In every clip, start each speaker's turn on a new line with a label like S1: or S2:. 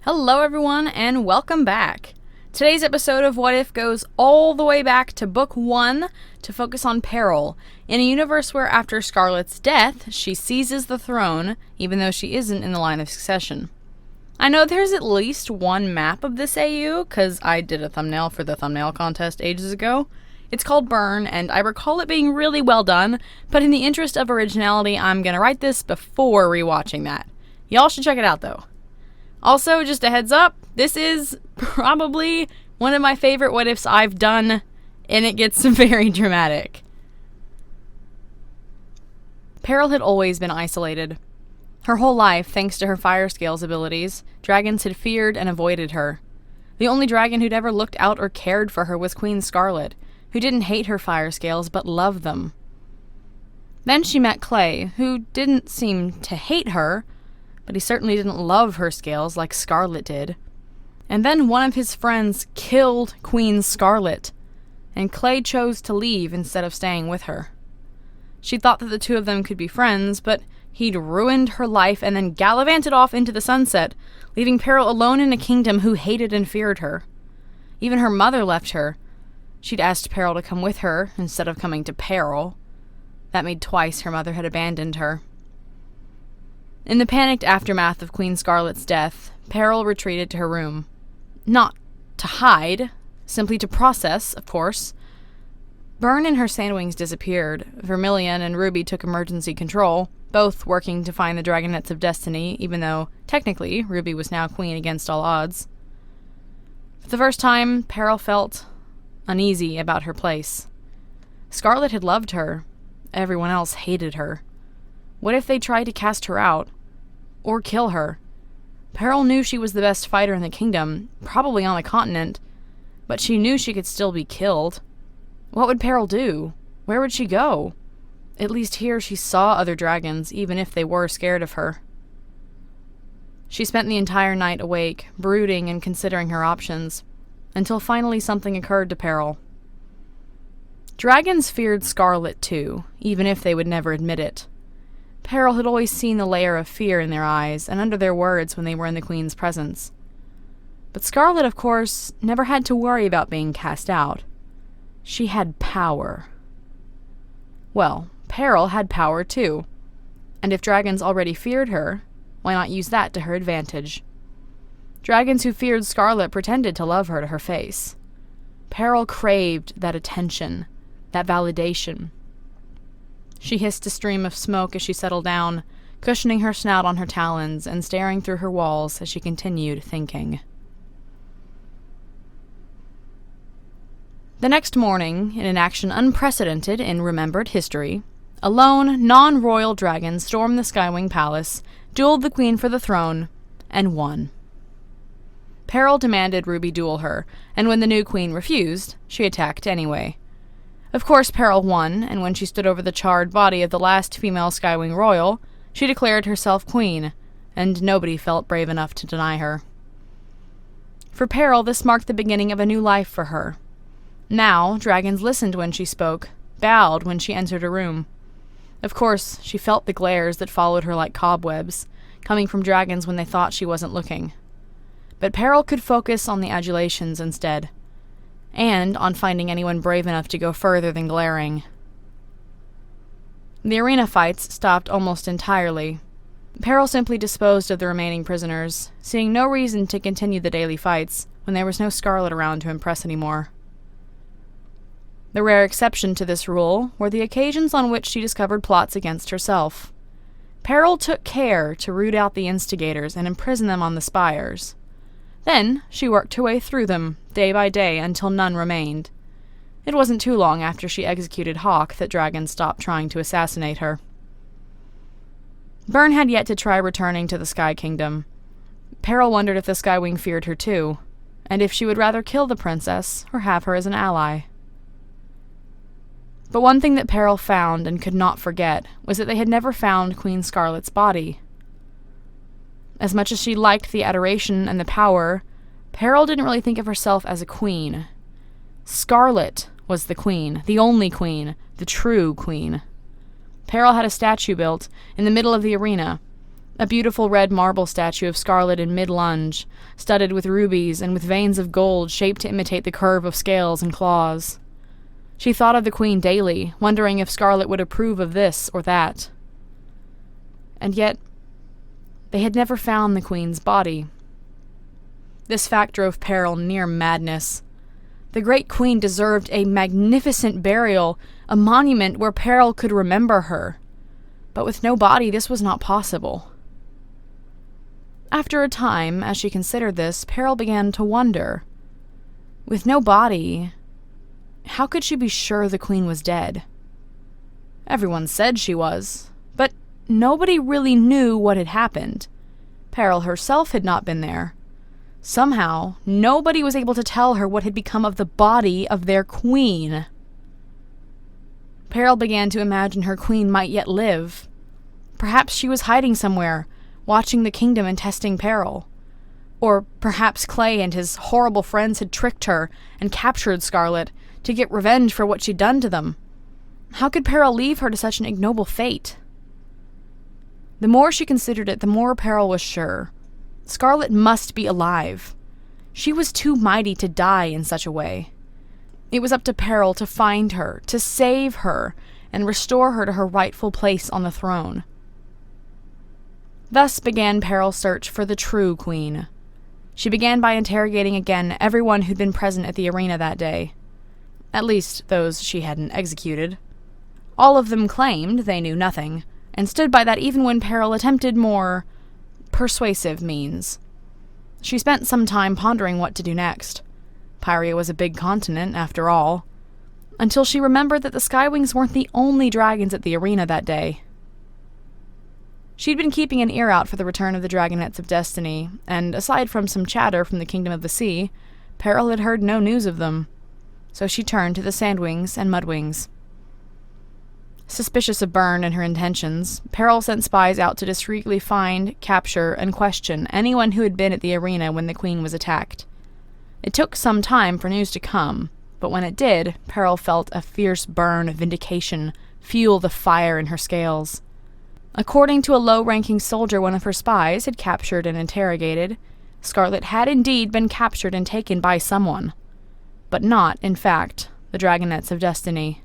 S1: Hello everyone, and welcome back. Today's episode of What If goes all the way back to Book 1 to focus on Peril, in a universe where after Scarlet's death, she seizes the throne, even though she isn't in the line of succession. I know there's at least one map of this AU, because I did a thumbnail for the thumbnail contest ages ago. It's called Burn, and I recall it being really well done, but in the interest of originality, I'm gonna write this before rewatching that. Y'all should check it out though. Also, just a heads up, this is probably one of my favorite what ifs I've done, and it gets very dramatic. Peril had always been isolated. Her whole life, thanks to her fire scales abilities, dragons had feared and avoided her. The only dragon who'd ever looked out or cared for her was Queen Scarlet, who didn't hate her fire scales but loved them. Then she met Clay, who didn't seem to hate her, but he certainly didn't love her scales like Scarlet did. And then one of his friends killed Queen Scarlet, and Clay chose to leave instead of staying with her. She thought that the two of them could be friends, but he'd ruined her life and then gallivanted off into the sunset, leaving Peril alone in a kingdom who hated and feared her. Even her mother left her. She'd asked Peril to come with her instead of coming to Peril. That made twice her mother had abandoned her. In the panicked aftermath of Queen Scarlet's death, Peril retreated to her room. Not to hide, simply to process, of course. Burn and her Sandwings disappeared. Vermilion and Ruby took emergency control, both working to find the Dragonets of Destiny, even though, technically, Ruby was now queen against all odds. For the first time, Peril felt uneasy about her place. Scarlet had loved her. Everyone else hated her. What if they tried to cast her out? Or kill her? Peril knew she was the best fighter in the kingdom, probably on the continent, but she knew she could still be killed. What would Peril do? Where would she go? At least here she saw other dragons, even if they were scared of her. She spent the entire night awake, brooding and considering her options, until finally something occurred to Peril. Dragons feared Scarlet too, even if they would never admit it. Peril had always seen the layer of fear in their eyes and under their words when they were in the Queen's presence. But Scarlet, of course, never had to worry about being cast out. She had power. Well, Peril had power too. And if dragons already feared her, why not use that to her advantage? Dragons who feared Scarlet pretended to love her to her face. Peril craved that attention, that validation. She hissed a stream of smoke as she settled down, cushioning her snout on her talons and staring through her walls as she continued thinking. The next morning, in an action unprecedented in remembered history, a lone, non-royal dragon stormed the Skywing Palace, dueled the queen for the throne, and won. Peril demanded Ruby duel her, and when the new queen refused, she attacked anyway. Of course, Peril won, and when she stood over the charred body of the last female Skywing royal, she declared herself queen, and nobody felt brave enough to deny her. For Peril, this marked the beginning of a new life for her. Now, dragons listened when she spoke, bowed when she entered a room. Of course, she felt the glares that followed her like cobwebs, coming from dragons when they thought she wasn't looking. But Peril could focus on the adulations instead, and on finding anyone brave enough to go further than glaring. The arena fights stopped almost entirely. Peril simply disposed of the remaining prisoners, seeing no reason to continue the daily fights when there was no Scarlet around to impress anymore. The rare exception to this rule were the occasions on which she discovered plots against herself. Peril took care to root out the instigators and imprison them on the spires. Then she worked her way through them, day by day, until none remained. It wasn't too long after she executed Hawk that dragons stopped trying to assassinate her. Burn had yet to try returning to the Sky Kingdom. Peril wondered if the Skywing feared her too, and if she would rather kill the princess or have her as an ally. But one thing that Peril found and could not forget was that they had never found Queen Scarlet's body. As much as she liked the adoration and the power, Peril didn't really think of herself as a queen. Scarlet was the queen, the only queen, the true queen. Peril had a statue built in the middle of the arena, A beautiful red marble statue of Scarlet in mid-lunge, studded with rubies and with veins of gold shaped to imitate the curve of scales and claws. She thought of the queen daily, wondering if Scarlet would approve of this or that. And yet, they had never found the queen's body. This fact drove Peril near madness. The great queen deserved a magnificent burial, a monument where Peril could remember her. But with no body, this was not possible. After a time, as she considered this, Peril began to wonder. With no body, how could she be sure the queen was dead? Everyone said she was, but nobody really knew what had happened. Peril herself had not been there. Somehow, nobody was able to tell her what had become of the body of their queen. Peril began to imagine her queen might yet live. Perhaps she was hiding somewhere, watching the kingdom and testing Peril. Or perhaps Clay and his horrible friends had tricked her and captured Scarlet to get revenge for what she'd done to them. How could Peril leave her to such an ignoble fate? The more she considered it, the more Peril was sure. Scarlet must be alive. She was too mighty to die in such a way. It was up to Peril to find her, to save her, and restore her to her rightful place on the throne. Thus began Peril's search for the true queen. She began by interrogating again everyone who'd been present at the arena that day. At least those she hadn't executed. All of them claimed they knew nothing, and stood by that even when Peril attempted more persuasive means. She spent some time pondering what to do next. Pyria was a big continent, after all. Until she remembered that the Skywings weren't the only dragons at the arena that day. She'd been keeping an ear out for the return of the Dragonets of Destiny, and aside from some chatter from the Kingdom of the Sea, Peril had heard no news of them. So she turned to the Sandwings and Mudwings. Suspicious of Byrne and her intentions, Peril sent spies out to discreetly find, capture, and question anyone who had been at the arena when the queen was attacked. It took some time for news to come, but when it did, Peril felt a fierce burn of vindication fuel the fire in her scales. According to a low-ranking soldier one of her spies had captured and interrogated, Scarlet had indeed been captured and taken by someone, but not, in fact, the Dragonets of Destiny.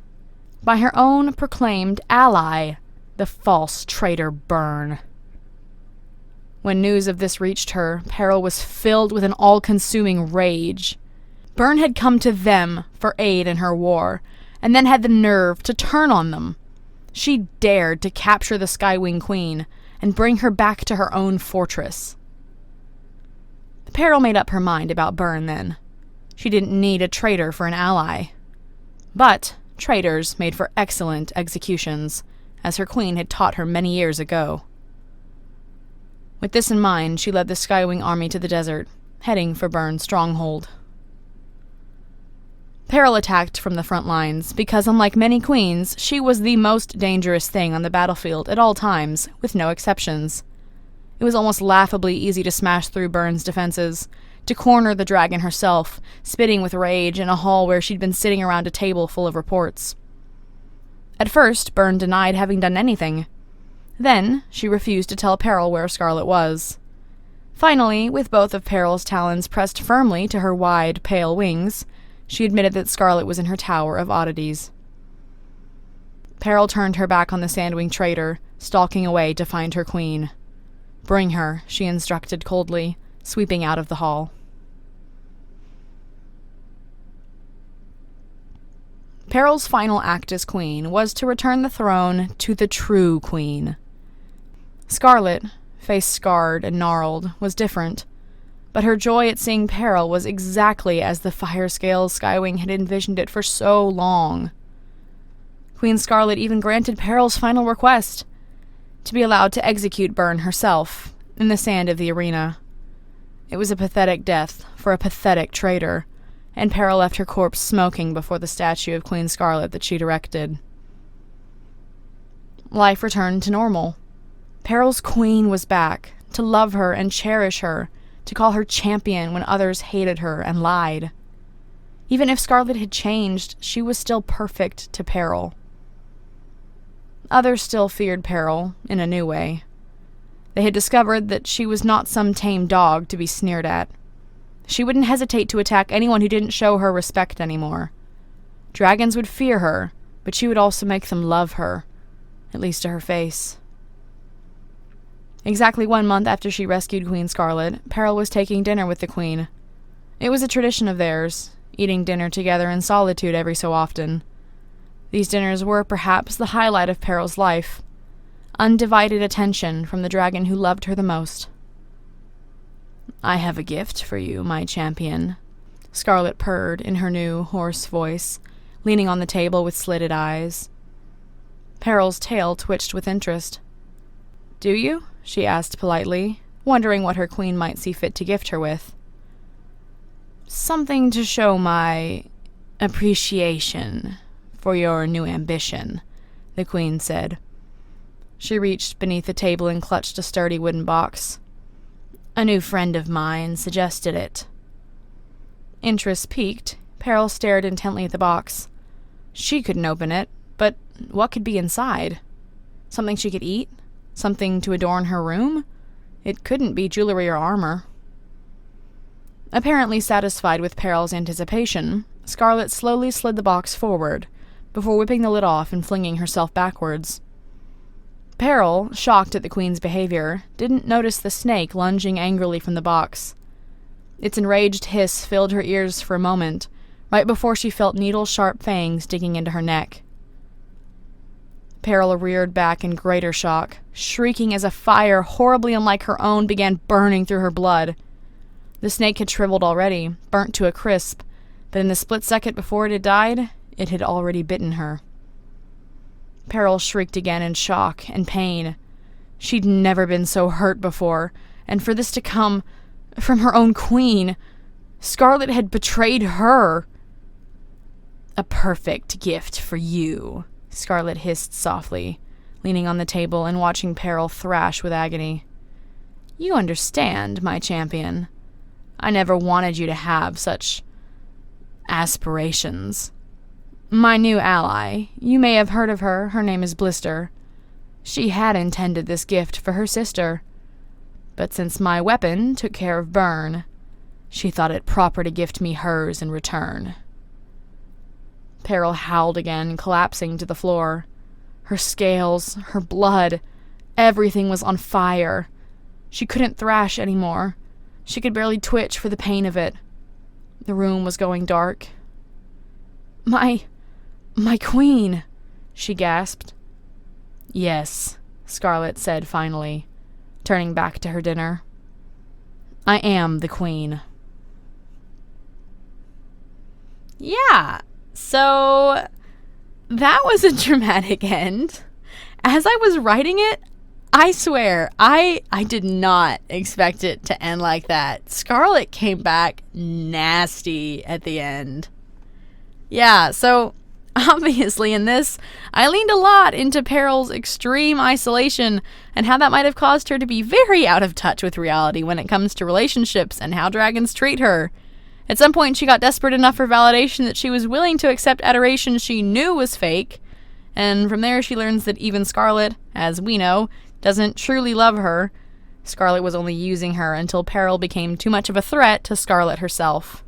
S1: By her own proclaimed ally, the false traitor Byrne. When news of this reached her, Peril was filled with an all-consuming rage. Byrne had come to them for aid in her war, and then had the nerve to turn on them. She dared to capture the Skywing Queen and bring her back to her own fortress. Peril made up her mind about Byrne then. She didn't need a traitor for an ally. But traitors made for excellent executions, as her queen had taught her many years ago. With this in mind, she led the Skywing army to the desert, heading for Byrne's stronghold. Peril attacked from the front lines, because unlike many queens, she was the most dangerous thing on the battlefield at all times, with no exceptions. It was almost laughably easy to smash through Byrne's defenses, to corner the dragon herself, spitting with rage in a hall where she'd been sitting around a table full of reports. At first, Byrne denied having done anything. Then, she refused to tell Peril where Scarlet was. Finally, with both of Peril's talons pressed firmly to her wide, pale wings, she admitted that Scarlet was in her tower of oddities. Peril turned her back on the Sandwing traitor, stalking away to find her queen. "Bring her," she instructed coldly, sweeping out of the hall. Peril's final act as queen was to return the throne to the true queen. Scarlet, face scarred and gnarled, was different, but her joy at seeing Peril was exactly as the fire-scales Skywing had envisioned it for so long. Queen Scarlet even granted Peril's final request, to be allowed to execute Byrne herself, in the sand of the arena. It was a pathetic death for a pathetic traitor, and Peril left her corpse smoking before the statue of Queen Scarlet that she'd erected. Life returned to normal. Peril's queen was back, to love her and cherish her, to call her champion when others hated her and lied. Even if Scarlet had changed, she was still perfect to Peril. Others still feared Peril, in a new way. They had discovered that she was not some tame dog to be sneered at. She wouldn't hesitate to attack anyone who didn't show her respect anymore. Dragons would fear her, but she would also make them love her, at least to her face. Exactly 1 month after she rescued Queen Scarlet, Peril was taking dinner with the Queen. It was a tradition of theirs, eating dinner together in solitude every so often. These dinners were perhaps the highlight of Peril's life. Undivided attention from the dragon who loved her the most. "I have a gift for you, my champion," Scarlet purred in her new, hoarse voice, leaning on the table with slitted eyes. Peril's tail twitched with interest. "Do you?" she asked politely, wondering what her queen might see fit to gift her with. "Something to show my appreciation for your new ambition," the queen said. She reached beneath the table and clutched a sturdy wooden box. "A new friend of mine suggested it." Interest piqued, Peril stared intently at the box. She couldn't open it, but what could be inside? Something she could eat? Something to adorn her room? It couldn't be jewelry or armor. Apparently satisfied with Peril's anticipation, Scarlet slowly slid the box forward, before whipping the lid off and flinging herself backwards. Peril, shocked at the queen's behavior, didn't notice the snake lunging angrily from the box. Its enraged hiss filled her ears for a moment, right before she felt needle-sharp fangs digging into her neck. Peril reared back in greater shock, shrieking as a fire horribly unlike her own began burning through her blood. The snake had shriveled already, burnt to a crisp, but in the split second before it had died, it had already bitten her. Peril shrieked again in shock and pain. She'd never been so hurt before, and for this to come from her own queen. Scarlet had betrayed her. "A perfect gift for you," Scarlet hissed softly, leaning on the table and watching Peril thrash with agony. "You understand, my champion. I never wanted you to have such aspirations. My new ally, you may have heard of her, her name is Blister. She had intended this gift for her sister, but since my weapon took care of Burn, she thought it proper to gift me hers in return." Peril howled again, collapsing to the floor. Her scales, her blood, everything was on fire. She couldn't thrash anymore. She could barely twitch for the pain of it. The room was going dark. My queen," she gasped. "Yes," Scarlet said finally, turning back to her dinner. "I am the queen." Yeah, so that was a dramatic end. As I was writing it, I swear, I did not expect it to end like that. Scarlet came back nasty at the end. Yeah, so obviously in this, I leaned a lot into Peril's extreme isolation and how that might have caused her to be very out of touch with reality when it comes to relationships and how dragons treat her. At some point, she got desperate enough for validation that she was willing to accept adoration she knew was fake, and from there she learns that even Scarlet, as we know, doesn't truly love her. Scarlet was only using her until Peril became too much of a threat to Scarlet herself.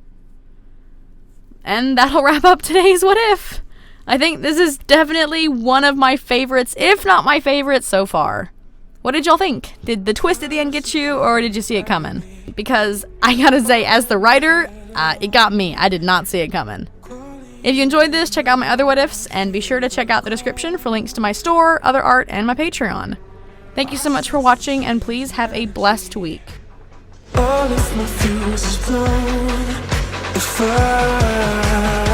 S1: And that'll wrap up today's What If. I think this is definitely one of my favorites, if not my favorite so far. What did y'all think? Did the twist at the end get you, or did you see it coming? Because I gotta say, as the writer, it got me. I did not see it coming. If you enjoyed this, check out my other What Ifs, and be sure to check out the description for links to my store, other art, and my Patreon. Thank you so much for watching, and please have a blessed week.
S2: All of my fuse is blown. If I